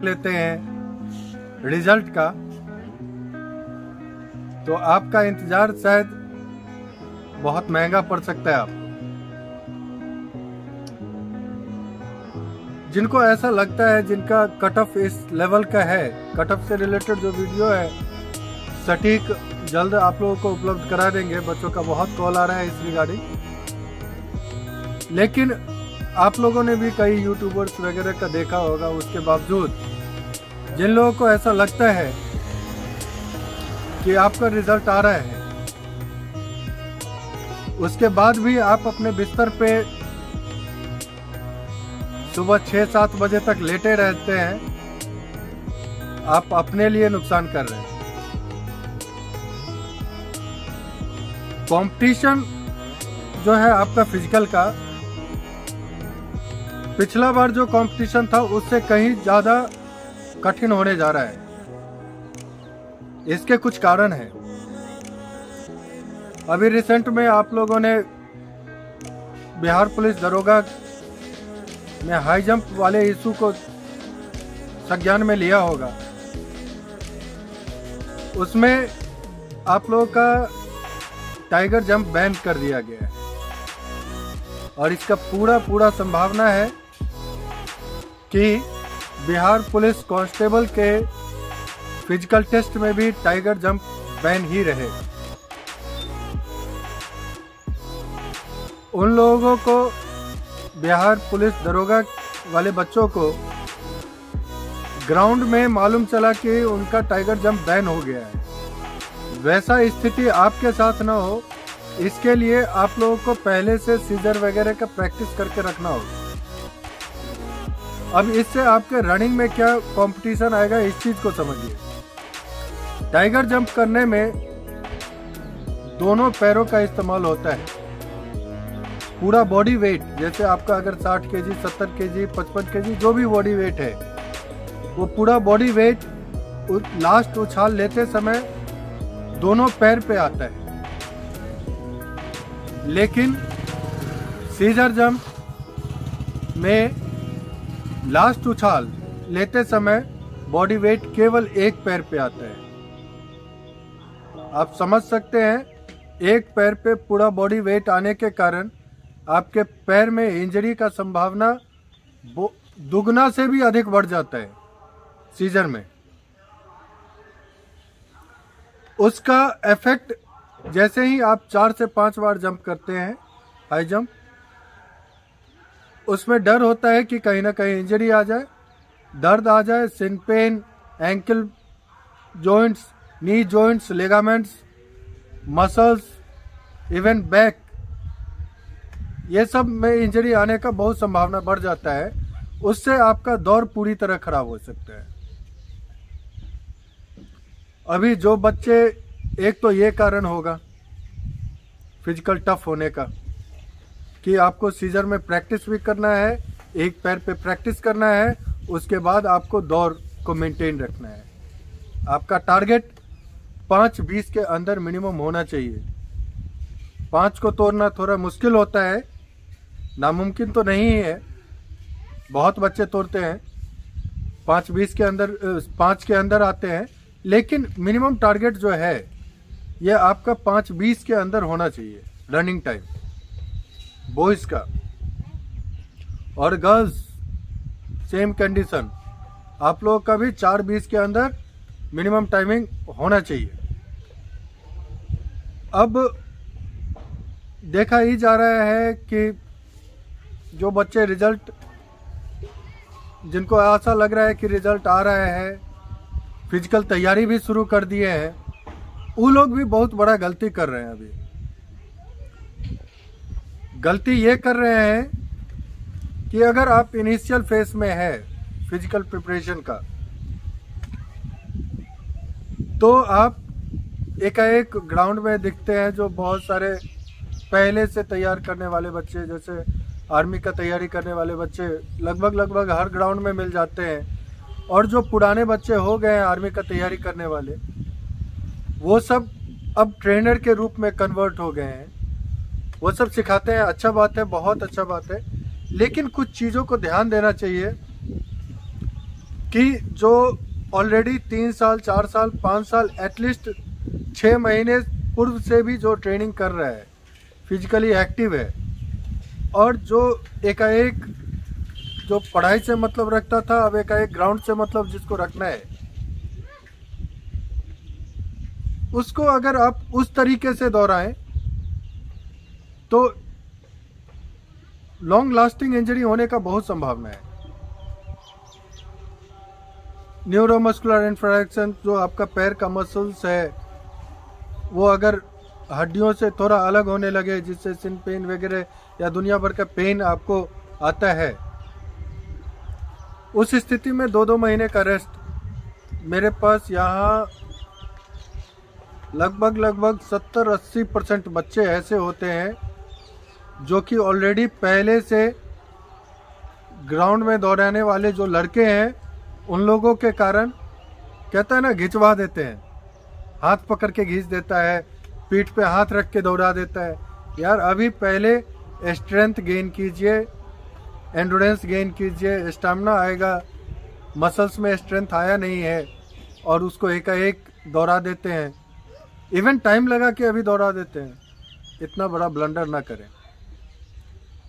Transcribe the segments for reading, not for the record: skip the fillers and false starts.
लेते हैं रिजल्ट का, तो आपका इंतजार शायद बहुत महंगा पड़ सकता है आपको। जिनको ऐसा लगता है, जिनका कट ऑफ इस लेवल का है, कट ऑफ से रिलेटेड जो वीडियो है सटीक जल्द आप लोगों को उपलब्ध करा देंगे। बच्चों का बहुत कॉल आ रहा है इस रिगार्डिंग। लेकिन आप लोगों ने भी कई यूट्यूबर्स वगैरह का देखा होगा, उसके बावजूद जिन लोगों को ऐसा लगता है कि आपका रिजल्ट आ रहा है, उसके बाद भी आप अपने बिस्तर पे सुबह 6-7 बजे तक लेटे रहते हैं, आप अपने लिए नुकसान कर रहे हैं। कंपटीशन जो है आपका फिजिकल का, पिछला बार जो कंपटीशन था उससे कहीं ज्यादा कठिन होने जा रहा है। इसके कुछ कारण हैं। अभी रिसेंट में आप लोगों ने बिहार पुलिस दरोगा में हाई जंप वाले इशू को संज्ञान में लिया होगा। उसमें आप लोगों का टाइगर जंप बैन कर दिया गया है और इसका पूरा संभावना है कि बिहार पुलिस कांस्टेबल के फिजिकल टेस्ट में भी टाइगर जंप बैन ही रहेगा। उन लोगों को, बिहार पुलिस दरोगा वाले बच्चों को ग्राउंड में मालूम चला कि उनका टाइगर जंप बैन हो गया है। वैसा स्थिति आपके साथ ना हो, इसके लिए आप लोगों को पहले से सीजर वगैरह का प्रैक्टिस करके रखना होगा। अब इससे आपके रनिंग में क्या कंपटीशन आएगा, इस चीज को समझिए। टाइगर जंप करने में दोनों पैरों का इस्तेमाल होता है। पूरा बॉडी वेट, जैसे आपका अगर 60 केजी, 70 केजी, 55 केजी जो भी बॉडी वेट है, वो पूरा बॉडी वेट लास्ट उछाल लेते समय दोनों पैर पे आता है। लेकिन सीजर जंप में लास्ट उछाल लेते समय बॉडी वेट केवल एक पैर पे आता है। आप समझ सकते हैं, एक पैर पे पूरा बॉडी वेट आने के कारण आपके पैर में इंजरी का संभावना दुगना से भी अधिक बढ़ जाता है सीजर में। उसका इफेक्ट जैसे ही आप 4 से 5 बार जंप करते हैं, हाई जंप, उसमें डर होता है कि कहीं ना कहीं इंजरी आ जाए, दर्द आ जाए, shin pain, ankle joints, knee joints, ligaments, muscles, even back, ये सब में इंजरी आने का बहुत संभावना बढ़ जाता है। उससे आपका दौड़ पूरी तरह खराब हो सकता है। अभी जो बच्चे, एक तो ये कारण होगा फिजिकल टफ होने का कि आपको सीजर में प्रैक्टिस भी करना है, एक पैर पे प्रैक्टिस करना है, उसके बाद आपको दौड़ को मेंटेन रखना है। आपका टारगेट 5:20 के अंदर मिनिमम होना चाहिए। 5 को तोड़ना थोड़ा मुश्किल होता है, नामुमकिन तो नहीं है, बहुत बच्चे तोड़ते हैं, 5:20 के अंदर, 5 के अंदर आते हैं, लेकिन मिनिमम टारगेट जो है ये आपका 5:20 के अंदर होना चाहिए रनिंग टाइम बॉयज का। और गर्ल्स सेम कंडीशन, आप लोगों का भी 4:20 के अंदर मिनिमम टाइमिंग होना चाहिए। अब देखा ही जा रहा है कि जो बच्चे रिजल्ट, जिनको ऐसा लग रहा है कि रिजल्ट आ रहा है, फिजिकल तैयारी भी शुरू कर दिए हैं, वो लोग भी बहुत बड़ा गलती कर रहे हैं। अभी गलती ये कर रहे हैं कि अगर आप इनिशियल फेज में है फिजिकल प्रिपरेशन का, तो आप एकाएक ग्राउंड में दिखते हैं जो बहुत सारे पहले से तैयार करने वाले बच्चे, जैसे आर्मी का तैयारी करने वाले बच्चे लगभग हर ग्राउंड में मिल जाते हैं। और जो पुराने बच्चे हो गए हैं आर्मी का तैयारी करने वाले, वो सब अब ट्रेनर के रूप में कन्वर्ट हो गए हैं। वो सब सिखाते हैं, अच्छा बात है, बहुत अच्छा बात है, लेकिन कुछ चीज़ों को ध्यान देना चाहिए कि जो ऑलरेडी 3 साल 4 साल 5 साल एटलीस्ट 6 महीने पूर्व से भी जो ट्रेनिंग कर रहा है, फिजिकली एक्टिव है, और जो एकाएक जो पढ़ाई से मतलब रखता था अब एकाएक ग्राउंड से मतलब जिसको रखना है, उसको अगर आप उस तरीके से दोहराएं तो लॉन्ग लास्टिंग इंजरी होने का बहुत संभावना है। न्यूरोमस्कुलर इंफ्रैक्शन, जो आपका पैर का मसल्स है, वो अगर हड्डियों से थोड़ा अलग होने लगे, जिससे सिन पेन वगैरह या दुनिया भर का पेन आपको आता है, उस स्थिति में 2-2 महीने का रेस्ट। मेरे पास यहाँ लगभग 70-80% बच्चे ऐसे होते हैं जो कि ऑलरेडी पहले से ग्राउंड में दौड़ाने वाले जो लड़के हैं, उन लोगों के कारण कहता है ना, घिंचवा देते हैं, हाथ पकड़ के घींच देता है, पीठ पे हाथ रख के दौड़ा देता है। यार अभी पहले स्ट्रेंथ गेन कीजिए, एंडोरेंस गेन कीजिए, स्टैमिना आएगा। मसल्स में स्ट्रेंथ आया नहीं है और उसको एकाएक दौड़ा देते हैं, इवन टाइम लगा के अभी दौड़ा देते हैं। इतना बड़ा ब्लंडर ना करें।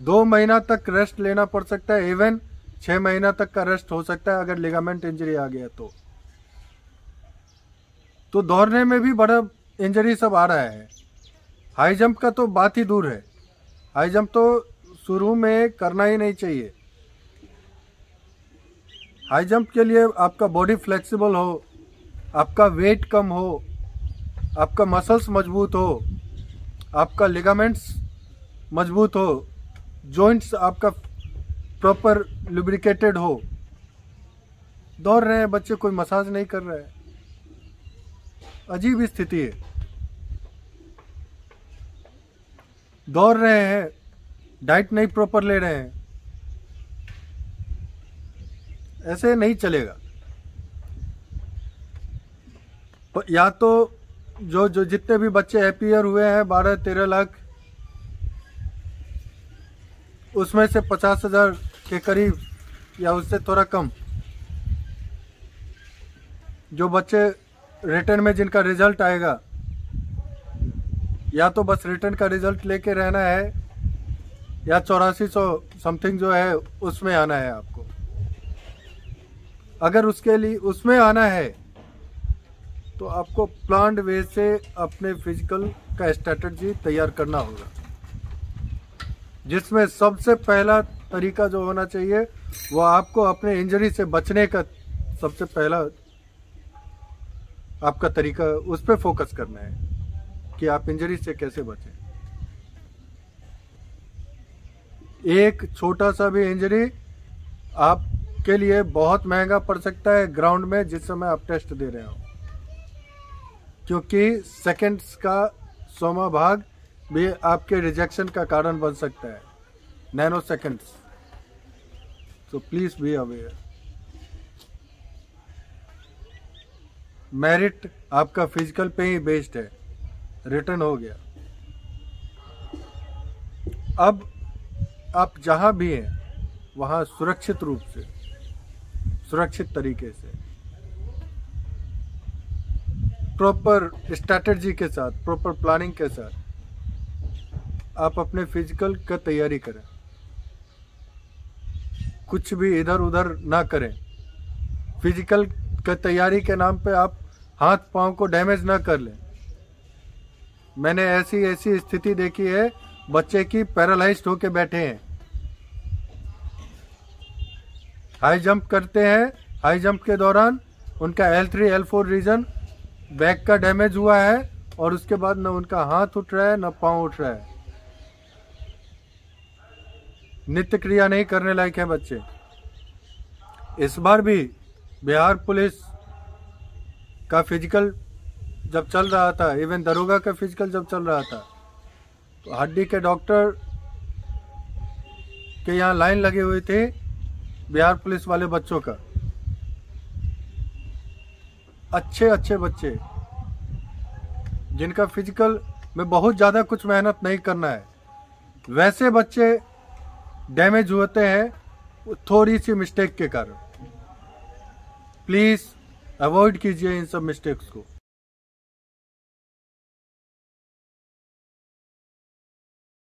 2 महीना तक रेस्ट लेना पड़ सकता है, इवन 6 महीना तक का रेस्ट हो सकता है अगर लिगामेंट इंजरी आ गया तो दौड़ने में भी बड़ा इंजरी सब आ रहा है। हाई जंप का तो बात ही दूर है, हाई जंप तो शुरू में करना ही नहीं चाहिए। हाई जंप के लिए आपका बॉडी फ्लेक्सिबल हो, आपका वेट कम हो, आपका मसल्स मजबूत हो, आपका लिगामेंट्स मजबूत हो, जॉइंट्स आपका प्रॉपर लुब्रिकेटेड हो। दौड़ रहे हैं बच्चे, कोई मसाज नहीं कर रहा है, अजीब स्थिति है। दौड़ रहे हैं, डाइट नहीं प्रॉपर ले रहे हैं, ऐसे नहीं चलेगा। या तो जो जितने भी बच्चे हैप्पियर हुए हैं 12-13 लाख, उसमें से 50,000 के करीब या उससे थोड़ा कम जो बच्चे रिटर्न में जिनका रिजल्ट आएगा, या तो बस रिटर्न का रिजल्ट लेके रहना है या 8400 समथिंग जो है उसमें आना है आपको। अगर उसके लिए उसमें आना है तो आपको प्लान्ड वे से अपने फिजिकल का स्ट्रेटजी तैयार करना होगा, जिसमें सबसे पहला तरीका जो होना चाहिए वो आपको अपने इंजरी से बचने का सबसे पहला आपका तरीका, उस पर फोकस करना है कि आप इंजरी से कैसे बचें। एक छोटा सा भी इंजरी आपके लिए बहुत महंगा पड़ सकता है ग्राउंड में जिस समय आप टेस्ट दे रहे हो, क्योंकि सेकंड्स का 100वां भाग भी आपके रिजेक्शन का कारण बन सकता है, nano seconds. So please be aware. Merit आपका फिजिकल पे ही बेस्ड है, रिटर्न हो गया। अब आप जहां भी हैं वहां सुरक्षित रूप से, सुरक्षित तरीके से, प्रॉपर स्ट्रैटेजी के साथ, प्रॉपर प्लानिंग के साथ आप अपने फिजिकल का तैयारी करें। कुछ भी इधर उधर ना करें। फिजिकल का तैयारी के नाम पे आप हाथ पांव को डैमेज ना कर लें। मैंने ऐसी स्थिति देखी है, बच्चे की पैरालाइज्ड होके बैठे हैं, हाई जंप करते हैं, हाई जंप के दौरान उनका L3 L4 रीजन बैक का डैमेज हुआ है और उसके बाद न उनका हाथ उठ रहा है न पांव उठ रहा है। नित्य क्रिया नहीं करने लायक है बच्चे। इस बार भी बिहार पुलिस का फिजिकल जब चल रहा था, इवन दरोगा का फिजिकल जब चल रहा था, तो हड्डी के डॉक्टर के यहाँ लाइन लगी हुई थी बिहार पुलिस वाले बच्चों का। अच्छे बच्चे जिनका फिजिकल में बहुत ज़्यादा कुछ मेहनत नहीं करना है, वैसे बच्चे डैमेज होते हैं थोड़ी सी मिस्टेक के कारण। प्लीज़ अवॉइड कीजिए इन सब मिस्टेक्स को।